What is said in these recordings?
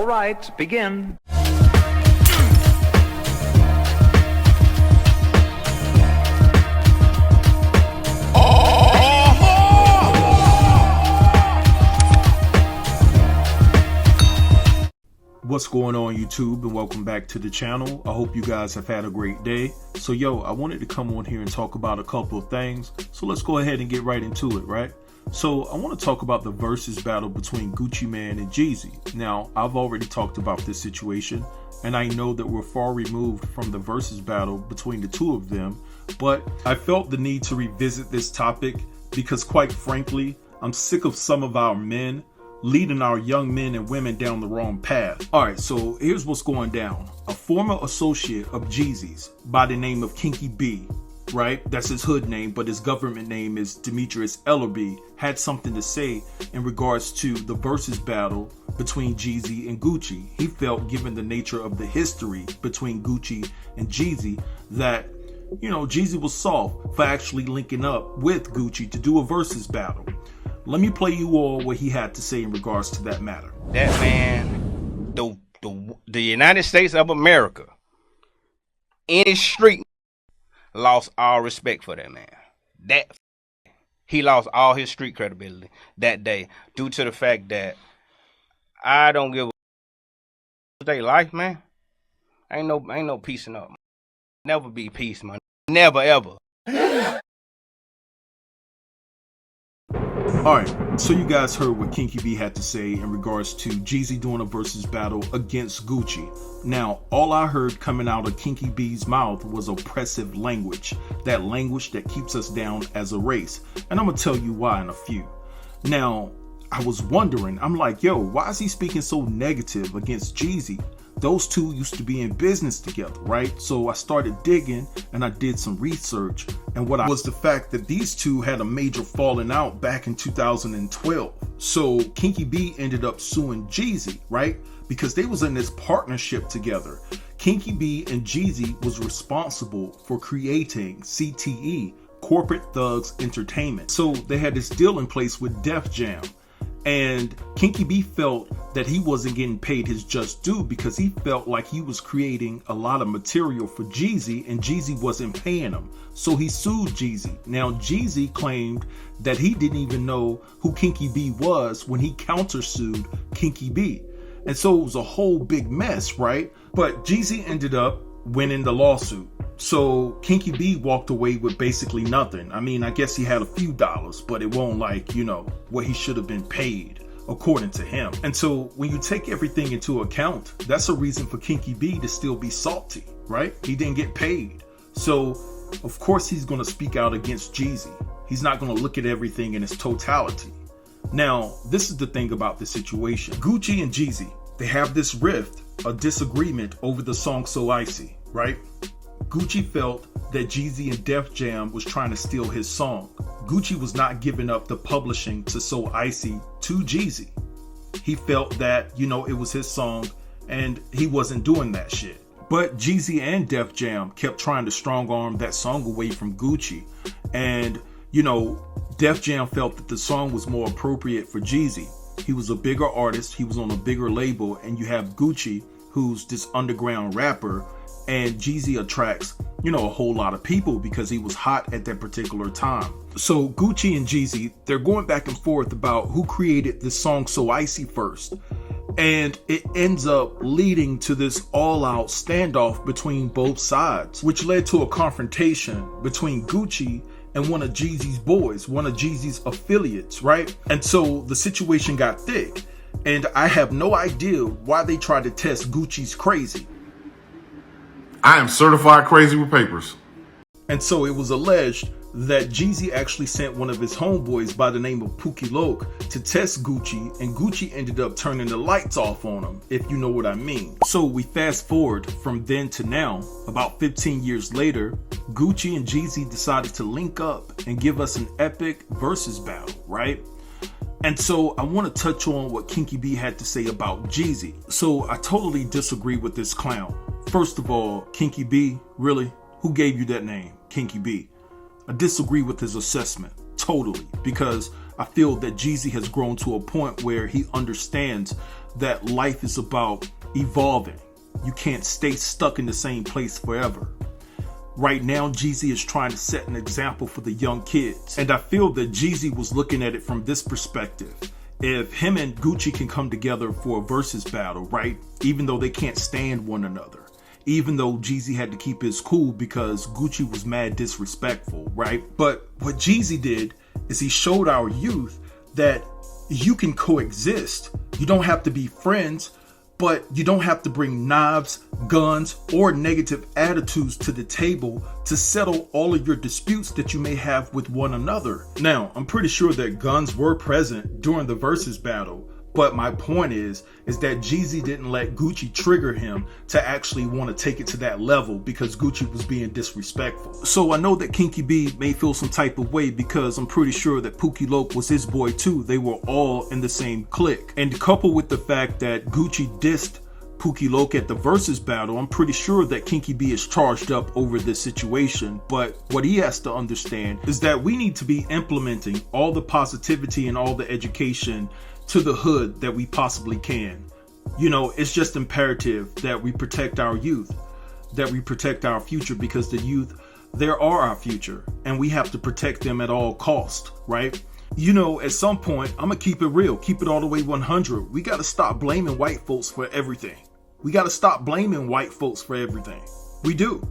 All right, begin. What's going on, YouTube, and welcome back to the channel. I hope you guys have had a great day. So I wanted to come on here and talk about a couple of things. So let's go ahead and get right into it, right? So I want to talk about the versus battle between Gucci Mane and Jeezy. Now, I've already talked about this situation, and I know that we're far removed from the versus battle between the two of them, but I felt the need to revisit this topic because, quite frankly, I'm sick of some of our men leading our young men and women down the wrong path. Alright, so here's what's going down. A former associate of Jeezy's by the name of Kinky B, right? That's his hood name, but his government name is Demetrius Ellerby, had something to say in regards to the versus battle between Jeezy and Gucci. He felt, given the nature of the history between Gucci and Jeezy, that Jeezy was soft for actually linking up with Gucci to do a versus battle. Let me play you all what he had to say in regards to that matter. That man, the United States of America, any street, lost all respect for that man. He lost all his street credibility that day due to the fact that I don't give a day life, man. Ain't no peacing up. Never be peace, man. Never ever. Alright, so you guys heard what Kinky B had to say in regards to Jeezy doing a versus battle against Gucci. Now, all I heard coming out of Kinky B's mouth was oppressive language. That language that keeps us down as a race. And I'm going to tell you why in a few. Now, I was wondering, I'm like, why is he speaking so negative against Jeezy? Those two used to be in business together, right? So I started digging and I did some research, and what was the fact that these two had a major falling out back in 2012. So Kinky B ended up suing Jeezy, right? Because they was in this partnership together. Kinky B and Jeezy was responsible for creating CTE, Corporate Thugs Entertainment. So they had this deal in place with Def Jam. And Kinky B felt that he wasn't getting paid his just due because he felt like he was creating a lot of material for Jeezy and Jeezy wasn't paying him. So he sued Jeezy. Now Jeezy claimed that he didn't even know who Kinky B was when he countersued Kinky B. And so it was a whole big mess, right? But Jeezy ended up winning the lawsuit. So Kinky B walked away with basically nothing. I mean, I guess he had a few dollars, but it won't what he should have been paid, according to him. And so when you take everything into account, that's a reason for Kinky B to still be salty, right? He didn't get paid. So of course he's going to speak out against Jeezy. He's not going to look at everything in its totality. Now, this is the thing about the situation. Gucci and Jeezy, they have this rift, a disagreement over the song So Icy, right? Gucci felt that Jeezy and Def Jam was trying to steal his song. Gucci was not giving up the publishing to So Icy to Jeezy. He felt that, it was his song and he wasn't doing that shit. But Jeezy and Def Jam kept trying to strong arm that song away from Gucci. And, Def Jam felt that the song was more appropriate for Jeezy. He was a bigger artist, he was on a bigger label, and you have Gucci, who's this underground rapper. And Jeezy attracts, a whole lot of people because he was hot at that particular time. So Gucci and Jeezy, they're going back and forth about who created this song So Icy first. And it ends up leading to this all-out standoff between both sides, which led to a confrontation between Gucci and one of Jeezy's boys, one of Jeezy's affiliates, right? And so the situation got thick. And I have no idea why they tried to test Gucci's crazy. I am certified crazy with papers. And so it was alleged that Jeezy actually sent one of his homeboys by the name of Pookie Loke to test Gucci, and Gucci ended up turning the lights off on him, if you know what I mean. So we fast forward from then to now, about 15 years later, Gucci and Jeezy decided to link up and give us an epic versus battle, right? And so I want to touch on what Kinky B had to say about Jeezy. So I totally disagree with this clown. First of all, Kinky B, really? Who gave you that name, Kinky B? I disagree with his assessment, totally, because I feel that Jeezy has grown to a point where he understands that life is about evolving. You can't stay stuck in the same place forever. Right now, Jeezy is trying to set an example for the young kids. And I feel that Jeezy was looking at it from this perspective. If him and Gucci can come together for a versus battle, right? Even though they can't stand one another. Even though Jeezy had to keep his cool because Gucci was mad disrespectful, right? But what Jeezy did is he showed our youth that you can coexist. You don't have to be friends, but you don't have to bring knives, guns, or negative attitudes to the table to settle all of your disputes that you may have with one another. Now, I'm pretty sure that guns were present during the versus battle, but my point is that Jeezy didn't let Gucci trigger him to actually want to take it to that level because Gucci was being disrespectful. So I know that Kinky B may feel some type of way because I'm pretty sure that Pookie Loc was his boy too. They were all in the same clique. And coupled with the fact that Gucci dissed Pookie Loc at the versus battle, I'm pretty sure that Kinky B is charged up over this situation. But what he has to understand is that we need to be implementing all the positivity and all the education to the hood that we possibly can. You know, it's just imperative that we protect our youth, that we protect our future, because the youth, they are our future and we have to protect them at all cost, right? You know, at some point, I'm gonna keep it real, keep it all the way 100. We gotta stop blaming white folks for everything. We gotta stop blaming white folks for everything. We do.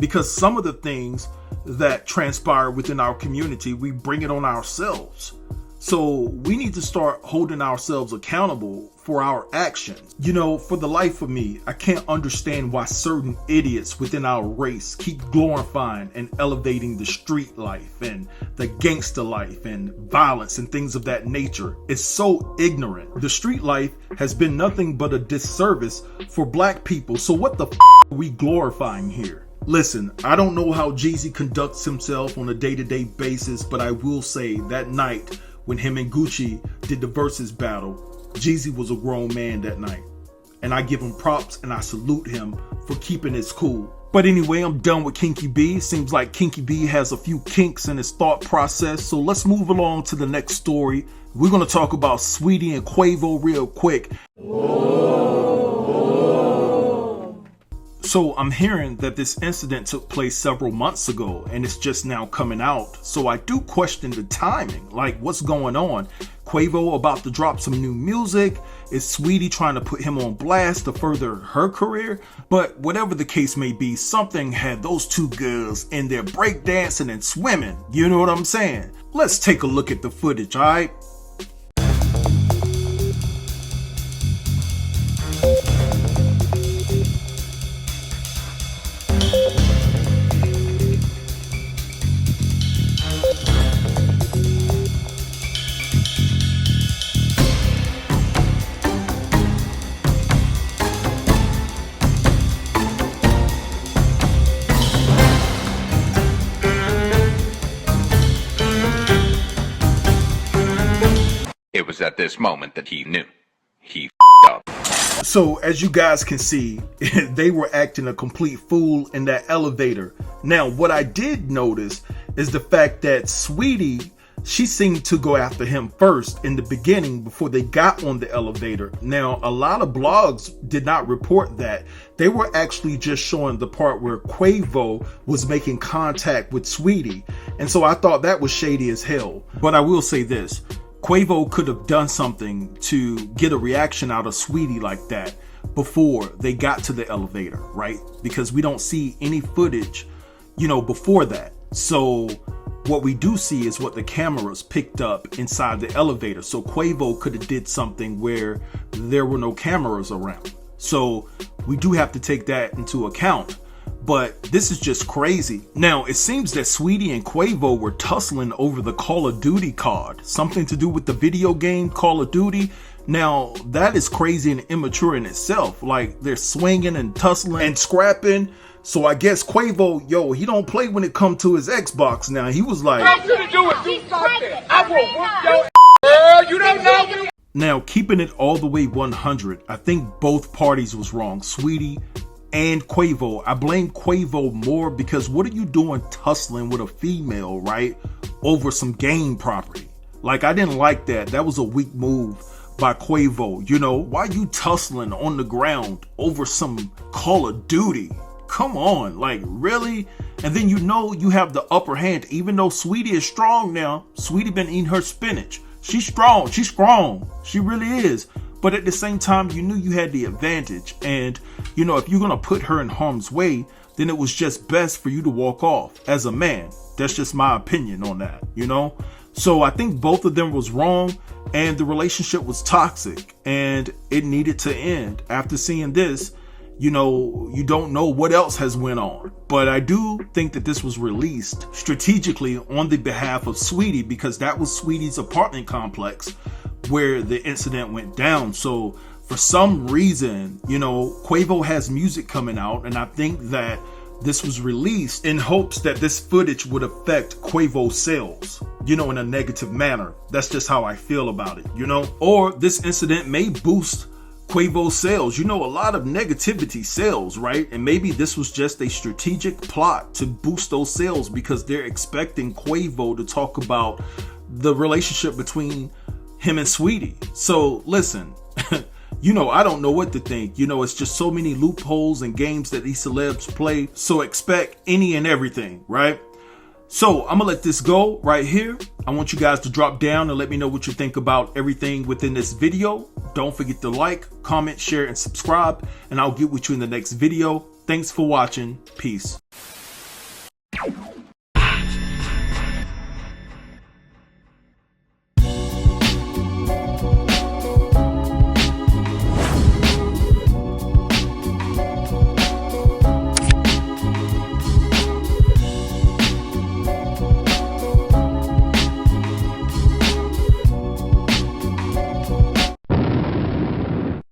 Because some of the things that transpire within our community, we bring it on ourselves. So we need to start holding ourselves accountable for our actions. You know, for the life of me, I can't understand why certain idiots within our race keep glorifying and elevating the street life and the gangster life and violence and things of that nature. It's so ignorant. The street life has been nothing but a disservice for black people. So what the are we glorifying here? Listen, I don't know how Jeezy conducts himself on a day-to-day basis, but I will say that night when him and Gucci did the versus battle, Jeezy was a grown man that night. And I give him props and I salute him for keeping his cool. But anyway, I'm done with Kinky B. Seems like Kinky B has a few kinks in his thought process. So let's move along to the next story. We're going to talk about Saweetie and Quavo real quick. So I'm hearing that this incident took place several months ago and it's just now coming out. So I do question the timing, like what's going on? Quavo about to drop some new music? Is Saweetie trying to put him on blast to further her career? But whatever the case may be, something had those two girls in there breakdancing and swimming. You know what I'm saying? Let's take a look at the footage, alright? It was at this moment that he knew. He up. So as you guys can see, they were acting a complete fool in that elevator. Now, what I did notice is the fact that Saweetie, she seemed to go after him first in the beginning before they got on the elevator. Now, a lot of blogs did not report that. They were actually just showing the part where Quavo was making contact with Saweetie. And so I thought that was shady as hell. But I will say this. Quavo could have done something to get a reaction out of Saweetie like that before they got to the elevator, right? Because we don't see any footage, you know, before that. So what we do see is what the cameras picked up inside the elevator. So Quavo could have did something where there were no cameras around. So we do have to take that into account. But this is just crazy. Now, it seems that Saweetie and Quavo were tussling over the Call of Duty card. Something to do with the video game Call of Duty. Now, that is crazy and immature in itself. Like, they're swinging and tussling and scrapping. So I guess Quavo, yo, he don't play when it comes to his Xbox now. He was like, I'm gonna do it. Do something. I will whoop your girl. You don't know. Now, keeping it all the way 100, I think both parties was wrong. Saweetie and Quavo. I blame Quavo more because what are you doing tussling with a female, right? Over some game property. Like, I didn't like that. That was a weak move by Quavo. You know, why you tussling on the ground over some Call of Duty? Come on, like, really? And then you know you have the upper hand, even though Saweetie is strong now. Saweetie been eating her spinach. She's strong. She really is. But at the same time, you knew you had the advantage. And, you know, if you're going to put her in harm's way, then it was just best for you to walk off as a man. That's just my opinion on that, you know? So I think both of them was wrong, and the relationship was toxic, and it needed to end. After seeing this, you know, you don't know what else has went on. But I do think that this was released strategically on the behalf of Saweetie, because that was Saweetie's apartment complex where the incident went down. So for some reason, you know, Quavo has music coming out, and I think that this was released in hopes that this footage would affect Quavo's sales, you know, in a negative manner. That's just how I feel about it, you know? Or this incident may boost Quavo's sales. You know, a lot of negativity sells, right? And maybe this was just a strategic plot to boost those sales because they're expecting Quavo to talk about the relationship between him and Saweetie. So listen, you know, I don't know what to think. You know, it's just so many loopholes and games that these celebs play. So expect any and everything, right? So I'm gonna let this go right here. I want you guys to drop down and let me know what you think about everything within this video. Don't forget to like, comment, share, and subscribe, and I'll get with you in the next video. Thanks for watching. Peace.